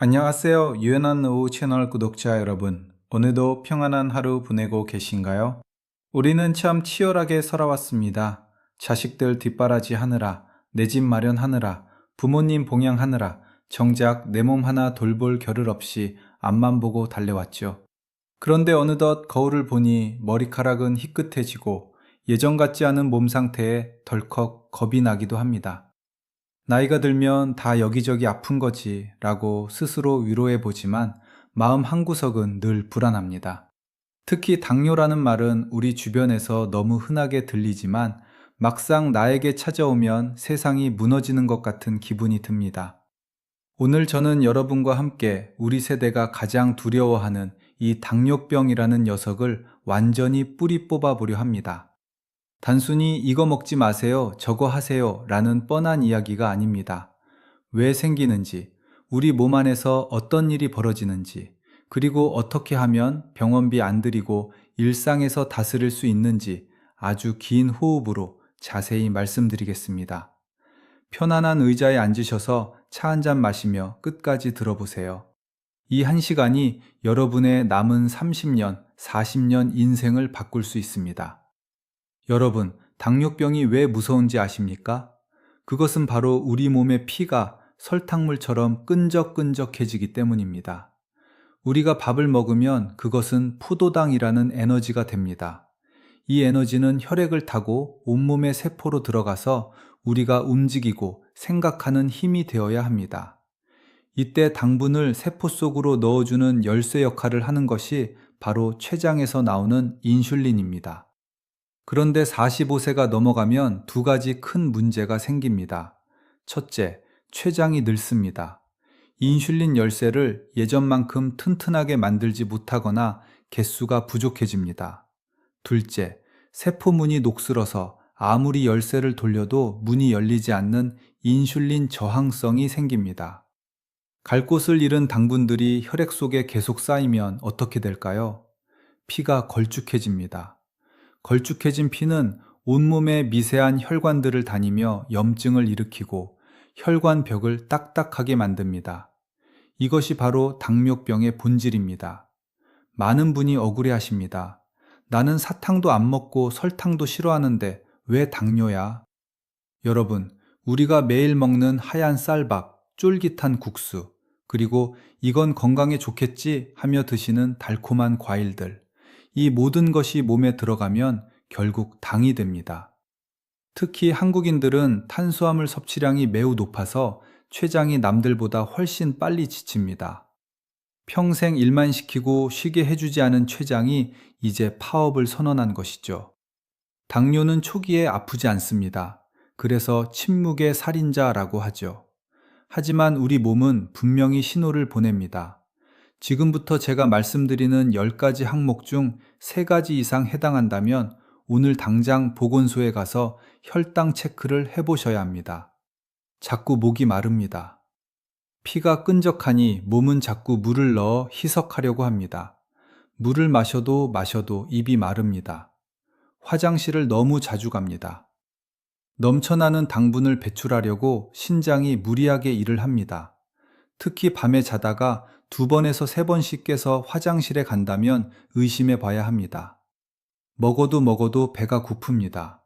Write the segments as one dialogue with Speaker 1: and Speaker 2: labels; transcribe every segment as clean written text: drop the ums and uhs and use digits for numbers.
Speaker 1: 안녕하세요. 유연한 오후 채널 구독자 여러분. 오늘도 평안한 하루 보내고 계신가요? 우리는 참 치열하게 살아왔습니다. 자식들 뒷바라지 하느라, 내 집 마련하느라, 부모님 봉양하느라, 정작 내 몸 하나 돌볼 겨를 없이 앞만 보고 달려왔죠. 그런데 어느덧 거울을 보니 머리카락은 희끗해지고 예전 같지 않은 몸 상태에 덜컥 겁이 나기도 합니다. 나이가 들면 다 여기저기 아픈 거지 라고 스스로 위로해 보지만 마음 한구석은 늘 불안합니다. 특히 당뇨라는 말은 우리 주변에서 너무 흔하게 들리지만 막상 나에게 찾아오면 세상이 무너지는 것 같은 기분이 듭니다. 오늘 저는 여러분과 함께 우리 세대가 가장 두려워하는 이 당뇨병이라는 녀석을 완전히 뿌리 뽑아 보려 합니다. 단순히 이거 먹지 마세요, 저거 하세요 라는 뻔한 이야기가 아닙니다. 왜 생기는지, 우리 몸 안에서 어떤 일이 벌어지는지, 그리고 어떻게 하면 병원비 안 들이고 일상에서 다스릴 수 있는지 아주 긴 호흡으로 자세히 말씀드리겠습니다. 편안한 의자에 앉으셔서 차 한 잔 마시며 끝까지 들어보세요. 이 한 시간이 여러분의 남은 30년, 40년 인생을 바꿀 수 있습니다. 여러분, 당뇨병이 왜 무서운지 아십니까? 그것은 바로 우리 몸의 피가 설탕물처럼 끈적끈적해지기 때문입니다. 우리가 밥을 먹으면 그것은 포도당이라는 에너지가 됩니다. 이 에너지는 혈액을 타고 온몸의 세포로 들어가서 우리가 움직이고 생각하는 힘이 되어야 합니다. 이때 당분을 세포 속으로 넣어주는 열쇠 역할을 하는 것이 바로 췌장에서 나오는 인슐린입니다. 그런데 45세가 넘어가면 두 가지 큰 문제가 생깁니다. 첫째, 췌장이 늙습니다. 인슐린 열쇠를 예전만큼 튼튼하게 만들지 못하거나 개수가 부족해집니다. 둘째, 세포문이 녹슬어서 아무리 열쇠를 돌려도 문이 열리지 않는 인슐린 저항성이 생깁니다. 갈 곳을 잃은 당분들이 혈액 속에 계속 쌓이면 어떻게 될까요? 피가 걸쭉해집니다. 걸쭉해진 피는 온몸의 미세한 혈관들을 다니며 염증을 일으키고 혈관벽을 딱딱하게 만듭니다. 이것이 바로 당뇨병의 본질입니다. 많은 분이 억울해 하십니다. 나는 사탕도 안 먹고 설탕도 싫어하는데 왜 당뇨야? 여러분, 우리가 매일 먹는 하얀 쌀밥, 쫄깃한 국수, 그리고 이건 건강에 좋겠지 하며 드시는 달콤한 과일들, 이 모든 것이 몸에 들어가면 결국 당이 됩니다. 특히 한국인들은 탄수화물 섭취량이 매우 높아서 췌장이 남들보다 훨씬 빨리 지칩니다. 평생 일만 시키고 쉬게 해주지 않은 췌장이 이제 파업을 선언한 것이죠. 당뇨는 초기에 아프지 않습니다. 그래서 침묵의 살인자라고 하죠. 하지만 우리 몸은 분명히 신호를 보냅니다. 지금부터 제가 말씀드리는 10가지 항목 중 3가지 이상 해당한다면 오늘 당장 보건소에 가서 혈당 체크를 해보셔야 합니다. 자꾸 목이 마릅니다. 피가 끈적하니 몸은 자꾸 물을 넣어 희석하려고 합니다. 물을 마셔도 입이 마릅니다. 화장실을 너무 자주 갑니다. 넘쳐나는 당분을 배출하려고 신장이 무리하게 일을 합니다. 특히 밤에 자다가 2번에서 3번씩 깨서 화장실에 간다면 의심해 봐야 합니다. 먹어도 배가 고픕니다.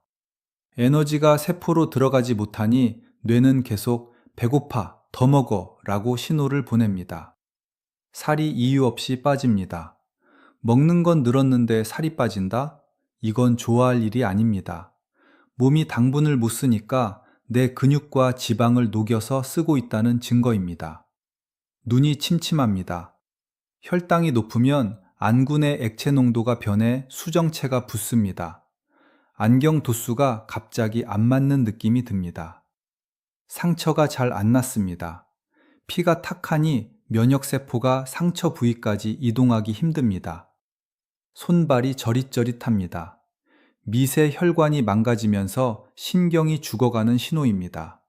Speaker 1: 에너지가 세포로 들어가지 못하니 뇌는 계속 배고파, 더 먹어 라고 신호를 보냅니다. 살이 이유 없이 빠집니다. 먹는 건 늘었는데 살이 빠진다? 이건 좋아할 일이 아닙니다. 몸이 당분을 못 쓰니까 내 근육과 지방을 녹여서 쓰고 있다는 증거입니다. 눈이 침침합니다. 혈당이 높으면 안군의 액체 농도가 변해 수정체가 붓습니다. 안경 도수가 갑자기 안 맞는 느낌이 듭니다. 상처가 잘 안 낫습니다. 피가 탁하니 면역세포가 상처 부위까지 이동하기 힘듭니다. 손발이 저릿저릿합니다. 미세 혈관이 망가지면서 신경이 죽어가는 신호입니다.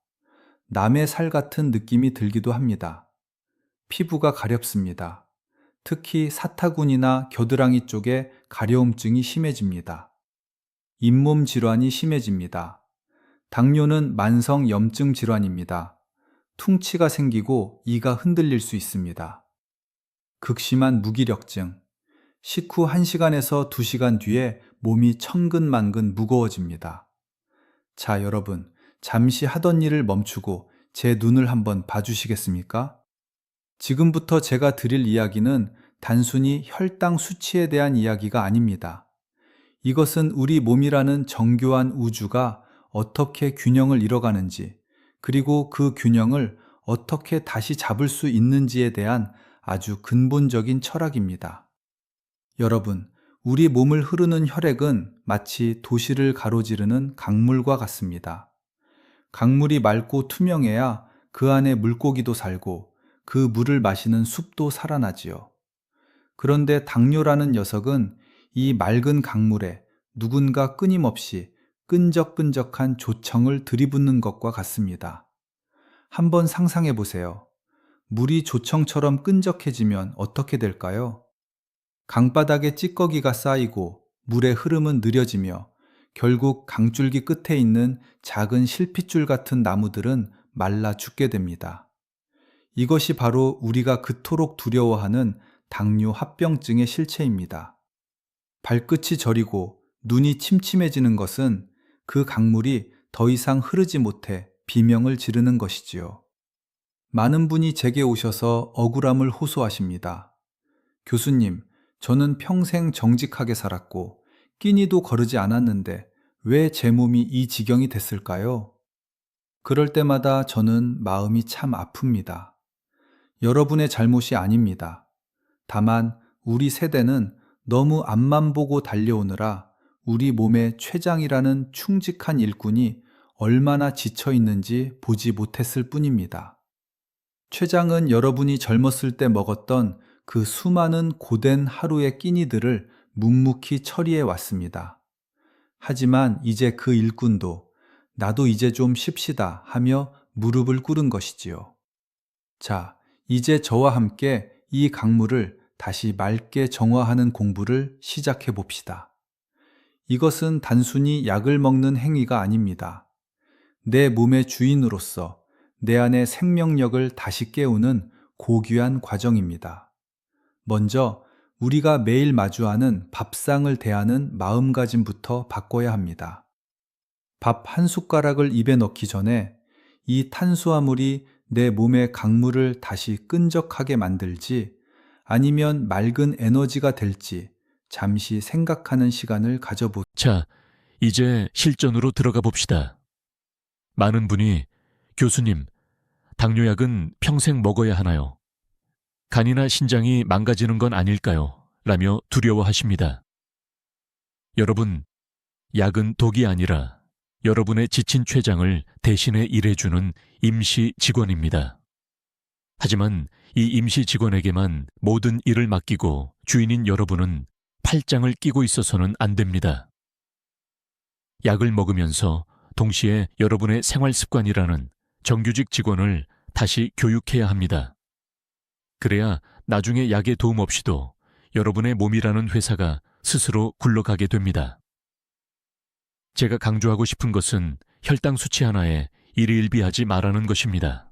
Speaker 1: 남의 살 같은 느낌이 들기도 합니다. 피부가 가렵습니다. 특히 사타구니나 겨드랑이 쪽에 가려움증이 심해집니다. 잇몸 질환이 심해집니다. 당뇨는 만성 염증 질환입니다. 퉁치가 생기고 이가 흔들릴 수 있습니다. 극심한 무기력증, 식후 1시간에서 2시간 뒤에 몸이 천근만근 무거워집니다. 자, 여러분, 잠시 하던 일을 멈추고 제 눈을 한번 봐주시겠습니까? 지금부터 제가 드릴 이야기는 단순히 혈당 수치에 대한 이야기가 아닙니다. 이것은 우리 몸이라는 정교한 우주가 어떻게 균형을 잃어가는지, 그리고 그 균형을 어떻게 다시 잡을 수 있는지에 대한 아주 근본적인 철학입니다. 여러분, 우리 몸을 흐르는 혈액은 마치 도시를 가로지르는 강물과 같습니다. 강물이 맑고 투명해야 그 안에 물고기도 살고 그 물을 마시는 숲도 살아나지요. 그런데 당뇨라는 녀석은 이 맑은 강물에 누군가 끊임없이 끈적끈적한 조청을 들이붓는 것과 같습니다. 한번 상상해 보세요. 물이 조청처럼 끈적해지면 어떻게 될까요? 강바닥에 찌꺼기가 쌓이고 물의 흐름은 느려지며 결국 강줄기 끝에 있는 작은 실핏줄 같은 나무들은 말라 죽게 됩니다. 이것이 바로 우리가 그토록 두려워하는 당뇨 합병증의 실체입니다. 발끝이 저리고 눈이 침침해지는 것은 그 강물이 더 이상 흐르지 못해 비명을 지르는 것이지요. 많은 분이 제게 오셔서 억울함을 호소하십니다. 교수님, 저는 평생 정직하게 살았고 끼니도 거르지 않았는데 왜 제 몸이 이 지경이 됐을까요? 그럴 때마다 저는 마음이 참 아픕니다. 여러분의 잘못이 아닙니다. 다만 우리 세대는 너무 앞만 보고 달려오느라 우리 몸의 췌장이라는 충직한 일꾼이 얼마나 지쳐 있는지 보지 못했을 뿐입니다. 췌장은 여러분이 젊었을 때 먹었던 그 수많은 고된 하루의 끼니들을 묵묵히 처리해 왔습니다. 하지만 이제 그 일꾼도 나도 이제 좀 쉽시다 하며 무릎을 꿇은 것이지요. 자, 이제 저와 함께 이 강물을 다시 맑게 정화하는 공부를 시작해 봅시다. 이것은 단순히 약을 먹는 행위가 아닙니다. 내 몸의 주인으로서 내 안의 생명력을 다시 깨우는 고귀한 과정입니다. 먼저 우리가 매일 마주하는 밥상을 대하는 마음가짐부터 바꿔야 합니다. 밥 한 숟가락을 입에 넣기 전에 이 탄수화물이 내 몸의 강물을 다시 끈적하게 만들지 아니면 맑은 에너지가 될지 잠시 생각하는 시간을 가져보세요.
Speaker 2: 자, 이제 실전으로 들어가 봅시다. 많은 분이 교수님, 당뇨약은 평생 먹어야 하나요? 간이나 신장이 망가지는 건 아닐까요? 라며 두려워하십니다. 여러분, 약은 독이 아니라 여러분의 지친 췌장을 대신에 일해주는 임시 직원입니다. 하지만 이 임시 직원에게만 모든 일을 맡기고 주인인 여러분은 팔짱을 끼고 있어서는 안 됩니다. 약을 먹으면서 동시에 여러분의 생활 습관이라는 정규직 직원을 다시 교육해야 합니다. 그래야 나중에 약의 도움 없이도 여러분의 몸이라는 회사가 스스로 굴러가게 됩니다. 제가 강조하고 싶은 것은 혈당 수치 하나에 일희일비하지 말라는 것입니다.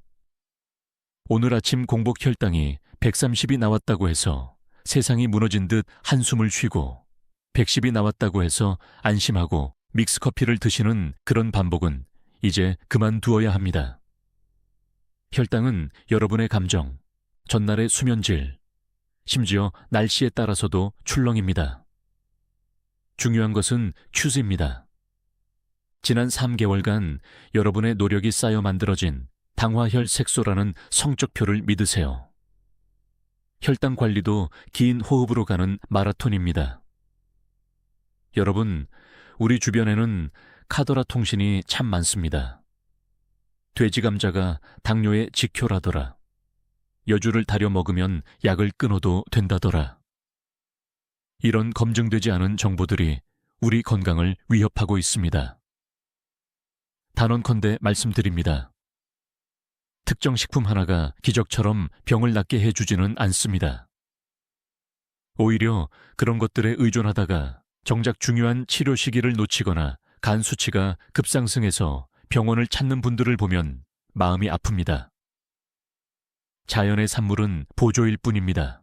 Speaker 2: 오늘 아침 공복 혈당이 130이 나왔다고 해서 세상이 무너진 듯 한숨을 쉬고 110이 나왔다고 해서 안심하고 믹스커피를 드시는 그런 반복은 이제 그만두어야 합니다. 혈당은 여러분의 감정, 전날의 수면질, 심지어 날씨에 따라서도 출렁입니다. 중요한 것은 큐즈입니다. 지난 3개월간 여러분의 노력이 쌓여 만들어진 당화혈 색소라는 성적표를 믿으세요. 혈당 관리도 긴 호흡으로 가는 마라톤입니다. 여러분, 우리 주변에는 카더라 통신이 참 많습니다. 돼지 감자가 당뇨의 직효라더라. 여주를 다려 먹으면 약을 끊어도 된다더라. 이런 검증되지 않은 정보들이 우리 건강을 위협하고 있습니다. 단언컨대 말씀드립니다. 특정 식품 하나가 기적처럼 병을 낫게 해주지는 않습니다. 오히려 그런 것들에 의존하다가 정작 중요한 치료 시기를 놓치거나 간 수치가 급상승해서 병원을 찾는 분들을 보면 마음이 아픕니다. 자연의 산물은 보조일 뿐입니다.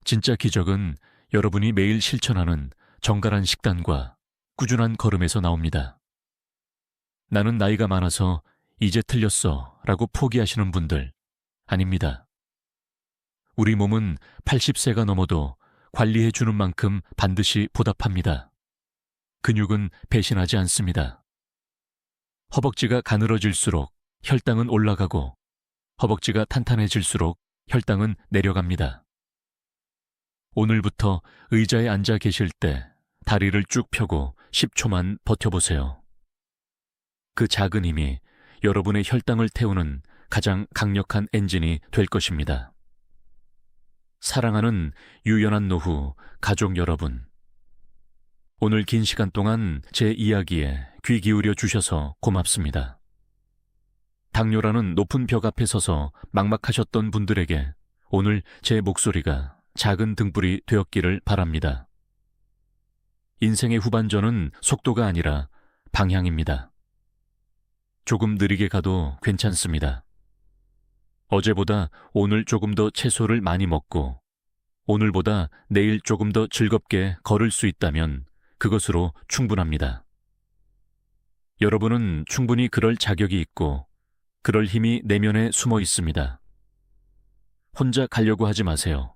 Speaker 2: 진짜 기적은 여러분이 매일 실천하는 정갈한 식단과 꾸준한 걸음에서 나옵니다. 나는 나이가 많아서 이제 틀렸어 라고 포기하시는 분들 아닙니다. 우리 몸은 80세가 넘어도 관리해 주는 만큼 반드시 보답합니다. 근육은 배신하지 않습니다. 허벅지가 가늘어질수록 혈당은 올라가고 허벅지가 탄탄해질수록 혈당은 내려갑니다. 오늘부터 의자에 앉아 계실 때 다리를 쭉 펴고 10초만 버텨보세요. 그 작은 힘이 여러분의 혈당을 태우는 가장 강력한 엔진이 될 것입니다. 사랑하는 유연한 노후 가족 여러분, 오늘 긴 시간 동안 제 이야기에 귀 기울여 주셔서 고맙습니다. 당뇨라는 높은 벽 앞에 서서 막막하셨던 분들에게 오늘 제 목소리가 작은 등불이 되었기를 바랍니다. 인생의 후반전은 속도가 아니라 방향입니다. 조금 느리게 가도 괜찮습니다. 어제보다 오늘 조금 더 채소를 많이 먹고 오늘보다 내일 조금 더 즐겁게 걸을 수 있다면 그것으로 충분합니다. 여러분은 충분히 그럴 자격이 있고 그럴 힘이 내면에 숨어 있습니다. 혼자 가려고 하지 마세요.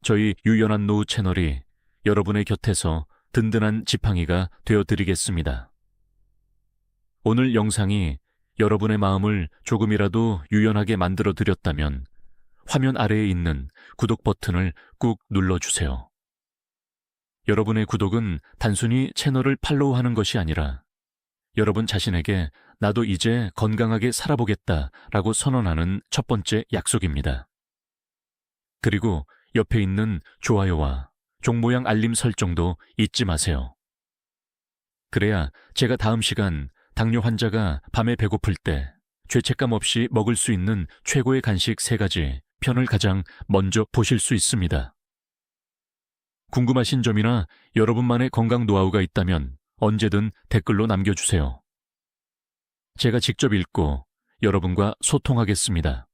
Speaker 2: 저희 유연한 노후 채널이 여러분의 곁에서 든든한 지팡이가 되어드리겠습니다. 오늘 영상이 여러분의 마음을 조금이라도 유연하게 만들어 드렸다면 화면 아래에 있는 구독 버튼을 꾹 눌러주세요. 여러분의 구독은 단순히 채널을 팔로우하는 것이 아니라 여러분 자신에게 나도 이제 건강하게 살아보겠다라고 선언하는 첫 번째 약속입니다. 그리고 옆에 있는 좋아요와 종 모양 알림 설정도 잊지 마세요. 그래야 제가 다음 시간 당뇨 환자가 밤에 배고플 때 죄책감 없이 먹을 수 있는 최고의 간식 3가지 편을 가장 먼저 보실 수 있습니다. 궁금하신 점이나 여러분만의 건강 노하우가 있다면 언제든 댓글로 남겨주세요. 제가 직접 읽고 여러분과 소통하겠습니다.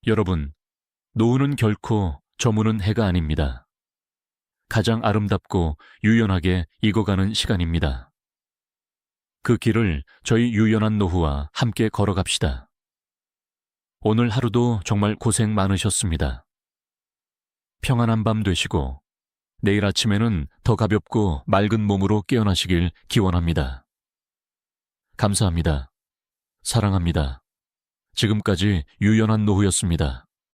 Speaker 2: 여러분, 노후는 결코 저무는 해가 아닙니다. 가장 아름답고 유연하게 익어가는 시간입니다. 그 길을 저희 유연한 노후와 함께 걸어갑시다. 오늘 하루도 정말 고생 많으셨습니다. 평안한 밤 되시고 내일 아침에는 더 가볍고 맑은 몸으로 깨어나시길 기원합니다. 감사합니다. 사랑합니다. 지금까지 유연한 노후였습니다.